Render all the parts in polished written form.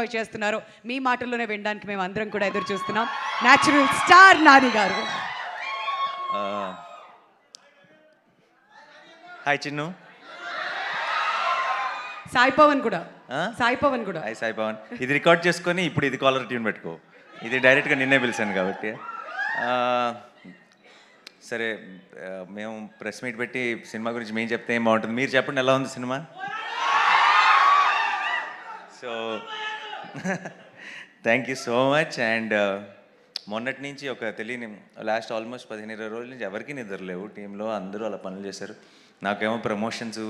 చేస్తున్నారు. మీ మాటల్లోనే వినడానికి మేము అందరం కూడా ఎదురు చూస్తున్నాం. న్యాచురల్ స్టార్ నాని గారు. హాయ్ చిన్ను. సాయి పవన్ కూడా. సాయి పవన్ కూడా. హాయ్ సాయి పవన్. ఇది రికార్డ్ చేసుకొని ఇప్పుడు ఇది కాలర్ ట్యూన్ పెట్టుకో. ఇది డైరెక్ట్గా నిన్నే పిలిచాను కాబట్టి. సరే, మేము ప్రెస్ మీట్ పెట్టి సినిమా గురించి మేము చెప్తే ఏం బాగుంటుంది. మీరు చెప్పండి, ఎలా ఉంది cinema? So thank you so much. And మొన్నటి నుంచి ఒక తెలియని లాస్ట్ ఆల్మోస్ట్ 15-20 రోజుల నుంచి ఎవరికి నిద్ర లేవు టీంలో. అందరూ అలా పనులు చేశారు. నాకేమో ప్రమోషన్స్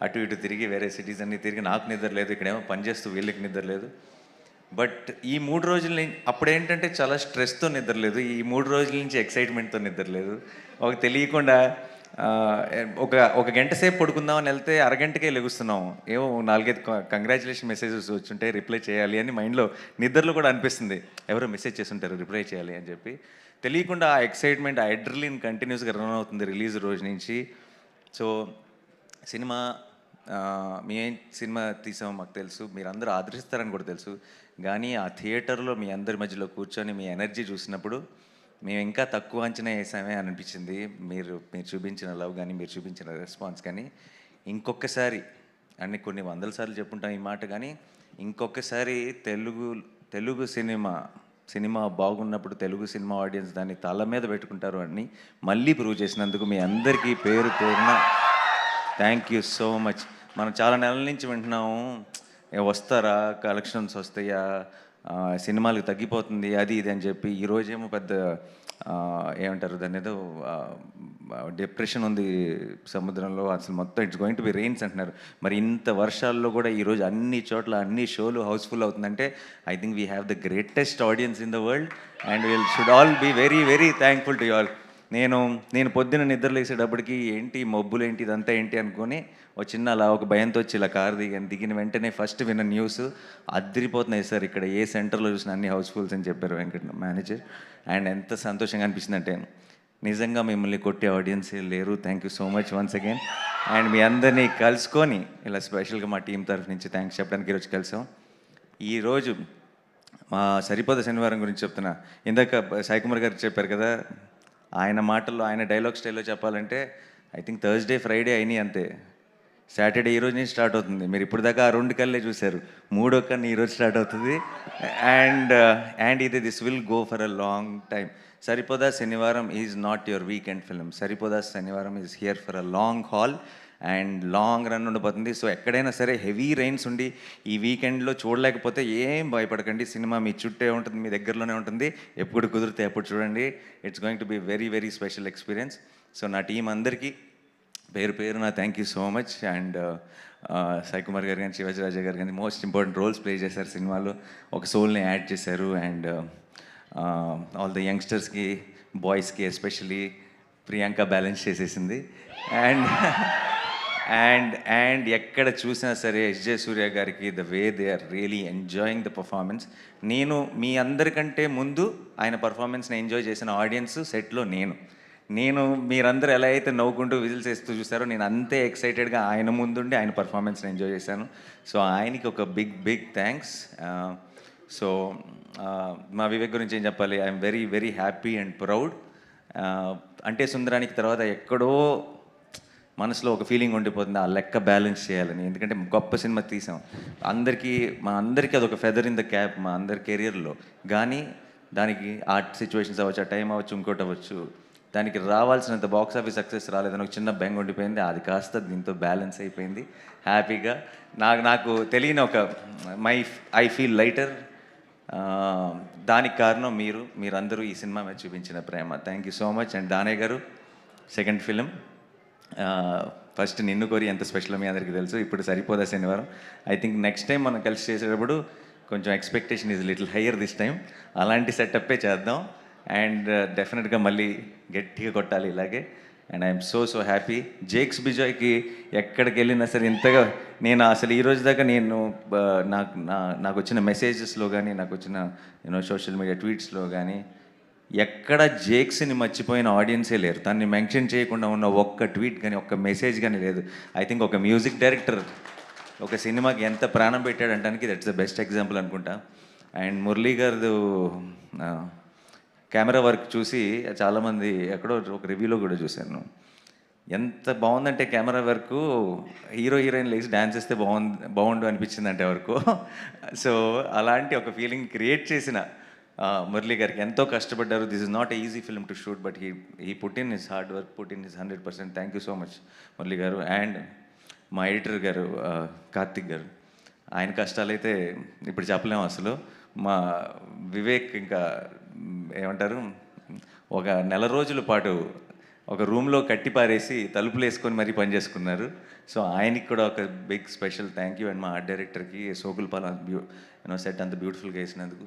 అటు ఇటు తిరిగి వేరే సిటీస్ అన్నీ తిరిగి నాకు నిద్ర లేదు. ఇక్కడేమో పనిచేస్తూ వీళ్ళకి నిద్ర లేదు. బట్ ఈ 3 రోజుల నుంచి అప్పుడేంటంటే చాలా స్ట్రెస్తో నిద్ర లేదు. ఈ 3 రోజుల నుంచి ఎక్సైట్మెంట్తో నిద్ర లేదు. ఒక తెలియకుండా ఒక గంట సేపు పడుకుందామని వెళ్తే అరగంటకే లెగుస్తున్నాం. ఏమో 4-5 కంగ్రాచులేషన్ మెసేజెస్ వచ్చుంటే రిప్లై చేయాలి అని మైండ్లో నిద్రలో కూడా అనిపిస్తుంది. ఎవరో మెసేజ్ చేస్తుంటారు రిప్లై చేయాలి అని చెప్పి. తెలియకుండా ఆ ఎక్సైట్మెంట్, ఆ అడ్రినలిన్ కంటిన్యూస్గా రన్ అవుతుంది రిలీజ్ రోజు నుంచి. సో సినిమా మేం సినిమా తీసామో మాకు తెలుసు, మీరు అందరూ ఆదరిస్తారని కూడా తెలుసు. కానీ ఆ థియేటర్లో మీ అందరి మధ్యలో కూర్చొని మీ ఎనర్జీ చూసినప్పుడు మేము ఇంకా తక్కువ అంచనా వేసామే అనిపించింది. మీరు చూపించిన లవ్ కానీ, మీరు చూపించిన రెస్పాన్స్ కానీ ఇంకొకసారి అన్ని కొన్ని వందల సార్లు చెప్పుంటాం ఈ మాట, కానీ ఇంకొకసారి తెలుగు సినిమా బాగున్నప్పుడు తెలుగు సినిమా ఆడియన్స్ దాన్ని తల మీద పెట్టుకుంటారు అని మళ్ళీ ప్రూవ్ చేసినందుకు మీ అందరికీ పేరు పేరున థ్యాంక్ యూ సో మచ్. మనం చాలా నెలల నుంచి వింటున్నాము, వస్తారా, కలెక్షన్స్ వస్తాయా, సినిమాలకు తగ్గిపోతుంది అది ఇది అని చెప్పి. ఈరోజేమో పెద్ద ఏమంటారు దాన్ని, ఏదో డిప్రెషన్ ఉంది సముద్రంలో, అసలు మొత్తం it's going to be rains అంటున్నారు. మరి ఇంత వర్షాల్లో కూడా ఈరోజు అన్ని చోట్ల అన్ని షోలు హౌస్ఫుల్ అవుతుందంటే I think we have the greatest audience in the world and we'll should all be very very thankful to you all. నేను పొద్దున్న నిద్రలేసేటప్పటికి ఏంటి మబ్బులు ఏంటి ఇదంతా ఏంటి అనుకొని చిన్న అలా ఒక భయంతో వచ్చి ఇలా కారు దిగిన వెంటనే ఫస్ట్ విన్న న్యూస్ అదిరిపోతున్నాయి సార్, ఇక్కడ ఏ సెంటర్లో చూసిన అన్ని హౌస్ఫుల్స్ అని చెప్పారు వెంకట మేనేజర్. అండ్ ఎంత సంతోషంగా అనిపిస్తుందంటే నిజంగా మిమ్మల్ని కొట్టే ఆడియన్సే లేరు. Thank you so much once again. And మీ అందరినీ కలుసుకొని ఇలా స్పెషల్గా మా టీం తరఫు నుంచి థ్యాంక్స్ చెప్పడానికి ఈరోజు కలిసాం. ఈరోజు మా సరిపోద శనివారం గురించి చెప్తున్నా. ఇందాక సాయి కుమార్ గారు చెప్పారు కదా, ఆయన మాటల్లో ఆయన డైలాగ్ స్టైల్లో చెప్పాలంటే ఐ థింక్ థర్స్డే ఫ్రైడే అయినాయి అంతే. సాటర్డే ఈరోజు నుంచి స్టార్ట్ అవుతుంది. మీరు ఇప్పుడు దాకా ఆ 2 కళ్ళే చూశారు, 3వ కన్ను ఈరోజు స్టార్ట్ అవుతుంది. And this will go for a long time. Saripodhaa Sanivaaram is not your weekend film. Saripodhaa Sanivaaram is here for a long haul and long run ఉండిపోతుంది. సో ఎక్కడైనా సరే హెవీ రైన్స్ ఉండి ఈ వీకెండ్లో చూడలేకపోతే ఏం భయపడకండి, సినిమా మీ చుట్టే ఉంటుంది, మీ దగ్గరలోనే ఉంటుంది. ఎప్పుడు కుదిరితే అప్పుడు చూడండి. It's going to be very very special experience. So నా టీం అందరికీ పేరు పేరున thank you so much. And Sai Kumar గారు కానీ, శివాజీ రాజా గారు కానీ మోస్ట్ ఇంపార్టెంట్ రోల్స్ ప్లే చేశారు సినిమాలో. ఒక సోల్ని యాడ్ చేశారు. అండ్ ఆల్ ద యంగ్స్టర్స్కి, బాయ్స్కి ఎస్పెషలీ ప్రియాంక బ్యాలెన్స్ చేసేసింది. అండ్ ఎక్కడ చూసినా సరే ఎస్జే సూర్య గారికి the way they are really enjoying the performance. నేను మీ అందరికంటే ముందు ఆయన పర్ఫార్మెన్స్ని ఎంజాయ్ చేసిన ఆడియన్స్ సెట్లో నేను మీరందరూ ఎలా అయితే నవ్వుకుంటూ విజిల్స్ వేస్తూ చూసారో నేను అంతే ఎక్సైటెడ్గా ఆయన ముందుండి ఆయన పర్ఫార్మెన్స్ని ఎంజాయ్ చేశాను. సో ఆయనకి ఒక బిగ్ థ్యాంక్స్. సో మా వివేక్ గురించి ఏం చెప్పాలి, I'm very very happy and proud. అంటే సుందరానికి తర్వాత ఎక్కడో మనసులో ఒక ఫీలింగ్ ఉండిపోతుంది, ఆ లెక్క బ్యాలెన్స్ చేయాలని. ఎందుకంటే గొప్ప సినిమా తీసాం, మా అందరికీ అదొక ఫెదర్ ఇన్ ద క్యాప్ మా అందరి కెరియర్లో. కానీ దానికి ఆర్ట్ సిచ్యువేషన్స్ అవ్వచ్చు, ఆ టైం అవ్వచ్చు, ఇంకోటి అవ్వచ్చు, దానికి రావాల్సినంత బాక్స్ ఆఫీస్ సక్సెస్ రాలేదని ఒక చిన్న బెంగ ఉండిపోయింది. అది కాస్త దీంతో బ్యాలెన్స్ అయిపోయింది హ్యాపీగా. నాకు తెలియని ఒక ఐ ఫీల్ లైటర్. దానికి కారణం మీరందరూ ఈ సినిమా మీద చూపించిన ప్రేమ. Thank you so much. And Danayya garu second film, first నిన్ను కోరి ఎంత స్పెషల్ మీ అందరికీ తెలుసు. ఇప్పుడు సరిపోదా శనివారం. ఐ థింక్ నెక్స్ట్ టైం మనం కలిసి చేసేటప్పుడు కొంచెం expectation is little higher this time. అలాంటి సెటప్పే చేద్దాం. అండ్ డెఫినెట్గా మళ్ళీ గట్టిగా కొట్టాలి ఇలాగే. And I'm so happy. Jakes బిజాయ్కి ఎక్కడికి వెళ్ళినా సరే ఇంతగా నేను అసలు ఈరోజు దాకా నాకు వచ్చిన మెసేజెస్లో కానీ, నాకు వచ్చిన సోషల్ మీడియా ట్వీట్స్లో కానీ ఎక్కడ జేక్స్ని మర్చిపోయిన ఆడియన్సే లేరు. తనని మెన్షన్ చేయకుండా ఉన్న ఒక్క ట్వీట్ కానీ ఒక్క మెసేజ్ కానీ లేదు. ఐ థింక్ ఒక మ్యూజిక్ డైరెక్టర్ ఒక సినిమాకి ఎంత ప్రాణం పెట్టాడు అంటానికి దట్స్ ద బెస్ట్ ఎగ్జాంపుల్ అనుకుంటా. అండ్ మురళీ గారిది కెమెరా వర్క్ చూసి చాలామంది ఎక్కడో ఒక రివ్యూలో కూడా చూశాను, ఎంత బాగుందంటే కెమెరా వర్క్, హీరో హీరోయిన్ లేచి డ్యాన్స్ చేస్తే బాగుండు అనిపించింది అంటే వరకు. సో అలాంటి ఒక ఫీలింగ్ క్రియేట్ చేసిన మురళీ గారికి ఎంతో కష్టపడ్డారు. This is not easy film to shoot, but he put in his hard work, put in his 100%. Thank you so much Murali గారు. అండ్ మా ఎడిటర్ గారు కార్తిక్ గారు, ఆయన కష్టాలైతే ఇప్పుడు చెప్పలేము అసలు. మా వివేక్ ఇంకా ఏమంటారు, ఒక నెల రోజుల పాటు ఒక రూమ్లో కట్టి పారేసి తలుపులు వేసుకొని మరీ పనిచేసుకున్నారు. సో ఆయనకి కూడా ఒక big special thank you. And మా ఆర్ట్ డైరెక్టర్కి సోకుల్ పాల్ సెట్ అంత బ్యూటిఫుల్గా వేసినందుకు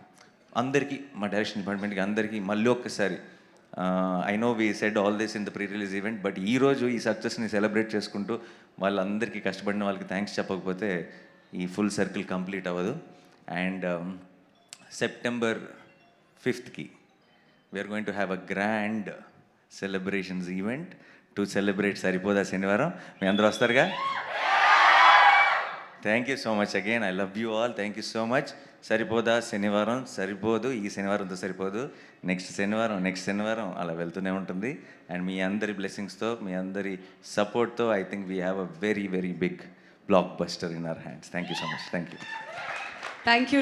అందరికీ, మా డైరెక్షన్ డిపార్ట్మెంట్కి అందరికీ మళ్ళీ ఒక్కసారి, I know we said all this in the pre release event, but ఈరోజు ఈ సక్సెస్ని సెలబ్రేట్ చేసుకుంటూ వాళ్ళందరికీ కష్టపడిన వాళ్ళకి థ్యాంక్స్ చెప్పకపోతే ఈ ఫుల్ సర్కిల్ కంప్లీట్ అవ్వదు. And September 5th we are going to have a grand celebrations event to celebrate Saripodhaa Sanivaaram. మీ అందరూ వస్తారుగా? Thank you so much again. I love you all. Thank you so much. Saripodhaa Sanivaaram సరిపోదు, ఈ శనివారంతో సరిపోదు, నెక్స్ట్ శనివారం అలా వెళ్తూనే ఉంటుంది. అండ్ మీ అందరి బ్లెస్సింగ్స్తో, మీ అందరి సపోర్ట్తో I think we have a very very big blockbuster in our hands. Thank you so much. Thank you. Thank you.